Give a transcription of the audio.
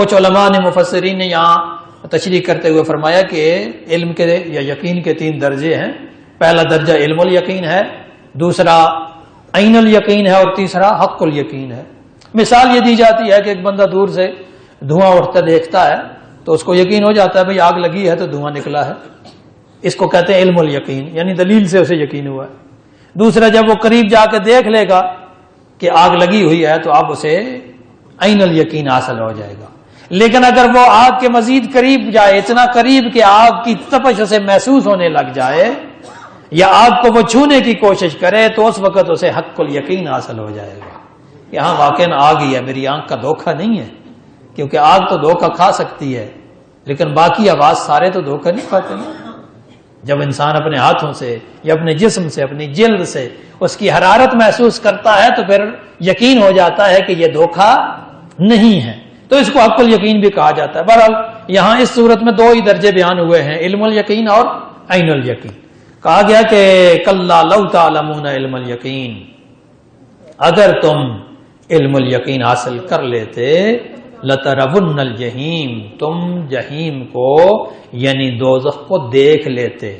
کچھ علماء نے مفسرین نے یہاں تشریح کرتے ہوئے فرمایا کہ علم کے یا یقین کے 3 درجے ہیں. پہلا درجہ علم الیقین ہے، دوسرا عین الیقین ہے، اور تیسرا حق الیقین ہے. مثال یہ دی جاتی ہے کہ ایک بندہ دور سے دھواں اٹھتا دیکھتا ہے تو اس کو یقین ہو جاتا ہے بھئی آگ لگی ہے تو دھواں نکلا ہے. اس کو کہتے ہیں علم الیقین، یعنی دلیل سے اسے یقین ہوا ہے. دوسرا جب وہ قریب جا کے دیکھ لے گا کہ آگ لگی ہوئی ہے تو اب اسے عین الیقین حاصل ہو جائے گا. لیکن اگر وہ آگ کے مزید قریب جائے، اتنا قریب کہ آگ کی تپش اسے محسوس ہونے لگ جائے یا آگ کو وہ چھونے کی کوشش کرے تو اس وقت اسے حق الیقین حاصل ہو جائے گا. یہاں واقعاً آگ ہی ہے، میری آنکھ کا دھوکہ نہیں ہے، کیونکہ آگ تو دھوکہ کھا سکتی ہے لیکن باقی آواز سارے تو دھوکہ نہیں کھاتے. جب انسان اپنے ہاتھوں سے یا اپنے جسم سے، اپنی جلد سے اس کی حرارت محسوس کرتا ہے تو پھر یقین ہو جاتا ہے کہ یہ دھوکہ نہیں ہے، تو اس کو حق الیقین بھی کہا جاتا ہے. بہرحال یہاں اس صورت میں 2 ہی درجے بیان ہوئے ہیں، علم الیقین اور عین الیقین. کہا گیا کہ کلا لو تعلمون علم الیقین، اگر تم علم الیقین حاصل کر لیتے، لترون الجحیم، تم جحیم کو یعنی دوزخ کو دیکھ لیتے.